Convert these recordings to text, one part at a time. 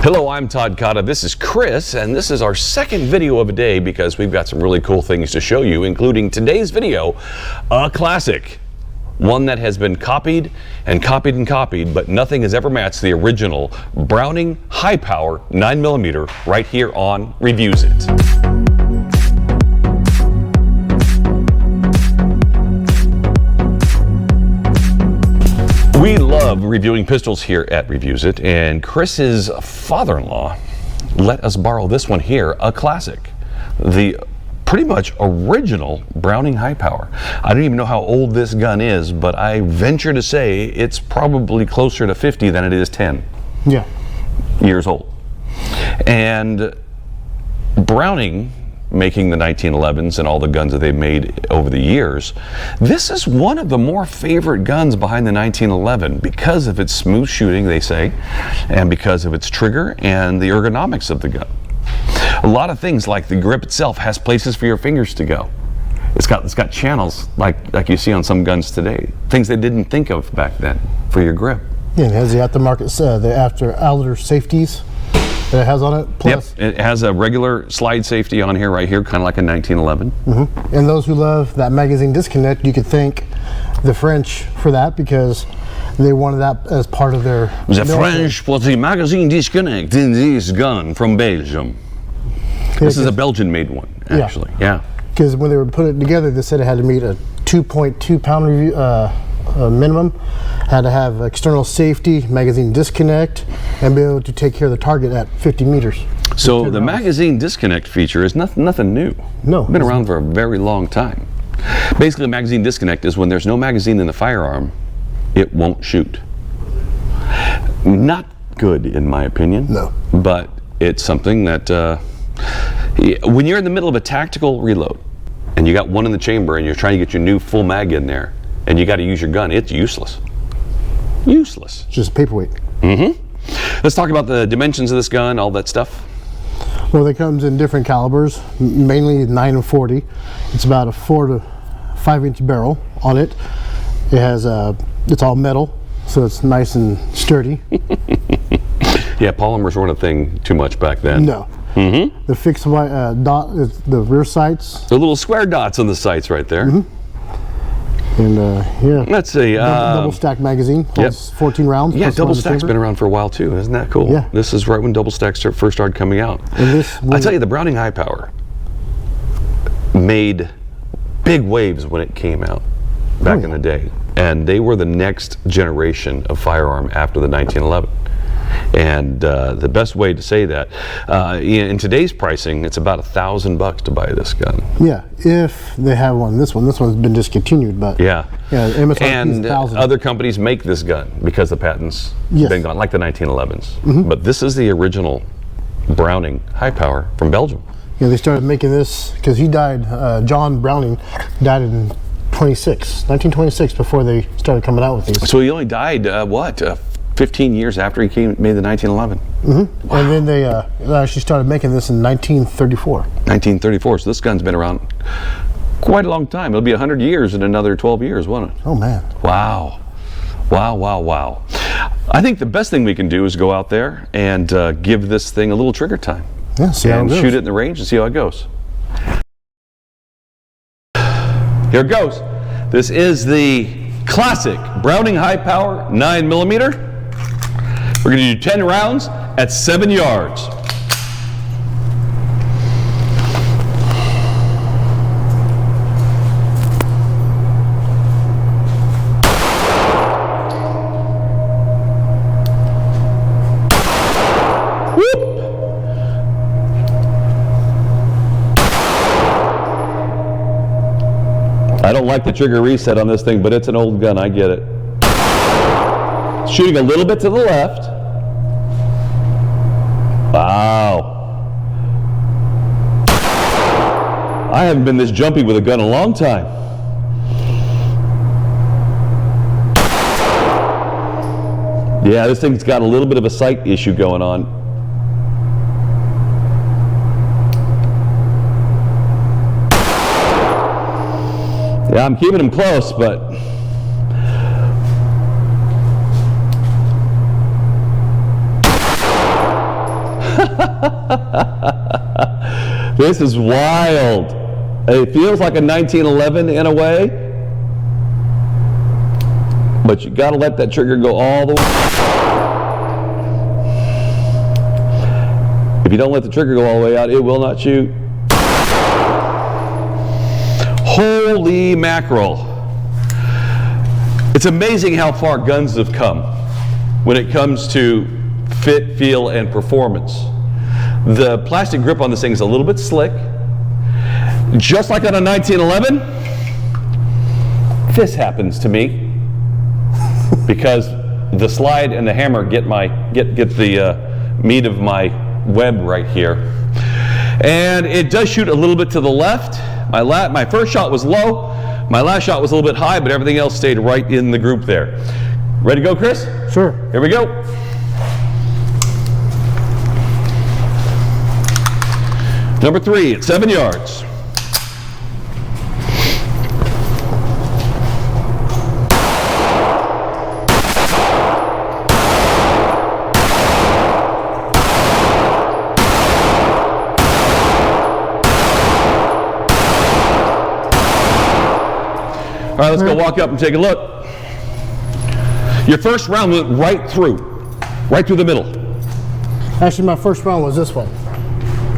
Hello, I'm Todd Cotta. This is Chris, and this is our second video of the day because we've got some really cool things to show you, including today's video, a classic. One that has been copied and copied and copied, but nothing has ever matched the original Browning high power 9mm right here on Revuzit. We love reviewing pistols here at Revuzit, and Chris's father-in-law let us borrow this one here, a classic. The pretty much original Browning high power. I don't even know how old this gun is, but I venture to say it's probably closer to 50 than it is 10 years old. And Browning, making the 1911s and all the guns that they've made over the years, this is one of the more favorite guns behind the 1911 because of its smooth shooting, they say, and because of its trigger and the ergonomics of the gun. A lot of things, like the grip itself has places for your fingers to go. It's got channels like you see on some guns today, things they didn't think of back then for your grip. Yeah, it has the aftermarket, the outer safeties that it has on it. Plus, yep, it has a regular slide safety on here, right here, kind of like a 1911. Mm-hmm. And those who love that magazine disconnect, you could thank the French for that because they wanted that as part of their... The French put the magazine disconnect in this gun from Belgium. This is a Belgian-made one, actually. Yeah. Because when they were putting it together, they said it had to meet a 2.2 pound minimum, had to have external safety, magazine disconnect, and be able to take care of the target at 50 meters. So the magazine disconnect feature is nothing new. No. It's been around for a very long time. Basically, a magazine disconnect is when there's no magazine in the firearm, it won't shoot. Not good, in my opinion. No. But it's something that... when you're in the middle of a tactical reload and you got one in the chamber and you're trying to get your new full mag in there and you got to use your gun, it's useless. Useless. Just paperweight. Let's talk about the dimensions of this gun, all that stuff. Well, it comes in different calibers, mainly 9 and 40. It's about a 4 to 5 inch barrel on it. It has it's all metal, so it's nice and sturdy. Yeah, polymers weren't a thing too much back then. No. The fixed white dot is the rear sights. The little square dots on the sights right there. And yeah. Let's see. Double stack magazine. Holds 14 rounds. Yeah, double stack's been around for a while too. Isn't that cool? Yeah. This is right when double stacks first started coming out. And this, I tell you, the Browning high power made big waves when it came out back in the day, and they were the next generation of firearm after the 1911. And the best way to say that, in today's pricing, it's about $1,000 to buy this gun. Yeah, if they have one. This one's been discontinued, but MSRP and is $1,000. Other companies make this gun because the patents been gone, like the 1911s. But this is the original Browning high power from Belgium. Yeah, they started making this because he died. John Browning died in 1926, before they started coming out with these. So he only died 15 years after he made the 1911. Wow. And then they actually started making this in 1934. 1934, so this gun's been around quite a long time. It'll be 100 years in another 12 years, won't it? Oh man. Wow. Wow, wow, wow. I think the best thing we can do is go out there and give this thing a little trigger time. Yeah, see how it goes. Shoot it in the range and see how it goes. Here it goes. This is the classic Browning high power 9mm. We're going to do 10 rounds at 7 yards. Whoop! I don't like the trigger reset on this thing, but it's an old gun, I get it. Shooting a little bit to the left. Wow. I haven't been this jumpy with a gun in a long time. Yeah, this thing's got a little bit of a sight issue going on. Yeah, I'm keeping him close, but This is wild. It feels like a 1911 in a way, but you got to let that trigger go all the way. If you don't let the trigger go all the way out, it will not shoot. Holy mackerel. It's amazing how far guns have come when it comes to fit, feel, and performance. The plastic grip on this thing is a little bit slick. Just like on a 1911, this happens to me because the slide and the hammer get the meat of my web right here. And it does shoot a little bit to the left. My first shot was low. My last shot was a little bit high, but everything else stayed right in the group there. Ready to go, Chris? Sure. Here we go. Number 3 at 7 yards. All right, let's go walk up and take a look. Your first round went right through the middle. Actually, my first round was this one.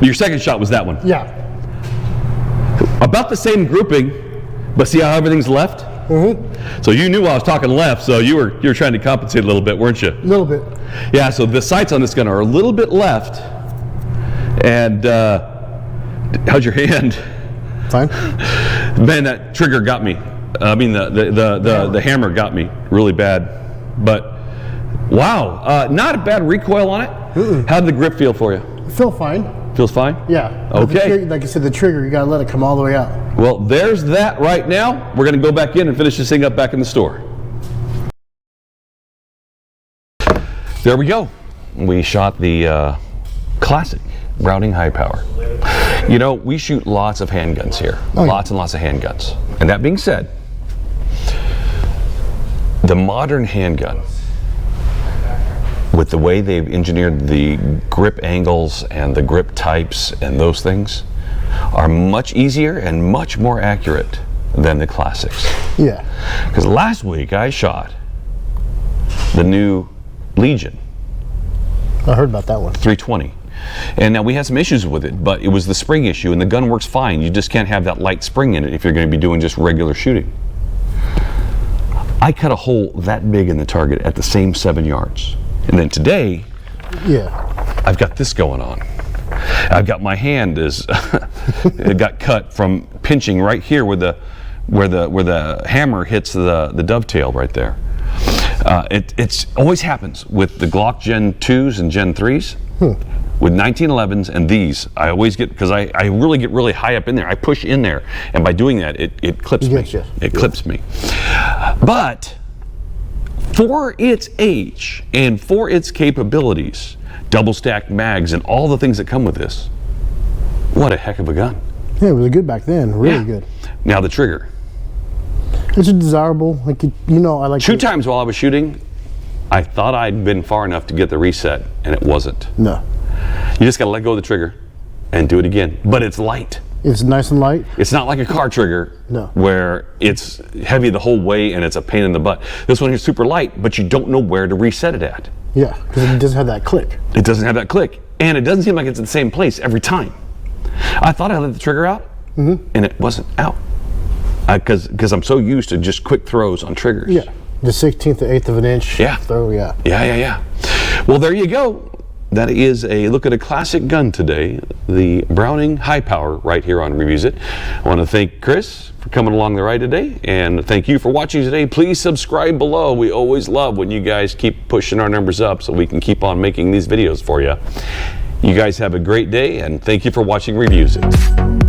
Your second shot was that one. Yeah. About the same grouping, but see how everything's left? Mm-hmm. So you knew I was talking left, so you were trying to compensate a little bit, weren't you? A little bit. Yeah, so the sights on this gun are a little bit left. And how's your hand? Fine. Man, that trigger got me. I mean, the hammer got me really bad. But wow, not a bad recoil on it. How did the grip feel for you? Feel fine. Feels fine? Yeah. Okay. Like you said, the trigger, you gotta let it come all the way out. Well, there's that right now. We're gonna go back in and finish this thing up back in the store. There we go. We shot the classic Browning high power. You know, we shoot lots of handguns here. Lots and lots of handguns. And that being said, the modern handgun, with the way they've engineered the grip angles and the grip types and those things, are much easier and much more accurate than the classics. Yeah. Because last week I shot the new Legion. I heard about that one. 320. And now we had some issues with it, but it was the spring issue, and the gun works fine. You just can't have that light spring in it if you're going to be doing just regular shooting. I cut a hole that big in the target at the same 7 yards. And then today, I've got this going on. I've got my hand it got cut from pinching right here where the hammer hits the dovetail right there. It always happens with the Glock Gen 2s and Gen 3s. With 1911s and these, I always get, because I really get really high up in there. I push in there, and by doing that, it clips me. It clips me. But for its age and for its capabilities, double stacked mags and all the things that come with this, what a heck of a gun. Yeah, it was good back then. Really good. Now the trigger. It's desirable. Like you know, I like. 2 times while I was shooting, I thought I'd been far enough to get the reset, and it wasn't. No. You just got to let go of the trigger and do it again. But it's light. It's nice and light. It's not like a car trigger where it's heavy the whole way and it's a pain in the butt. This one is super light, but you don't know where to reset it at. Yeah, because it doesn't have that click. It doesn't have that click. And it doesn't seem like it's in the same place every time. I thought I let the trigger out, and it wasn't out. Because I'm so used to just quick throws on triggers. Yeah, the 16th to 8th of an inch throw, Yeah. Well, there you go. That is a look at a classic gun today, the Browning High Power, right here on Revuzit. I want to thank Chris for coming along the ride today, and thank you for watching today. Please subscribe below. We always love when you guys keep pushing our numbers up so we can keep on making these videos for you. You guys have a great day, and thank you for watching Revuzit.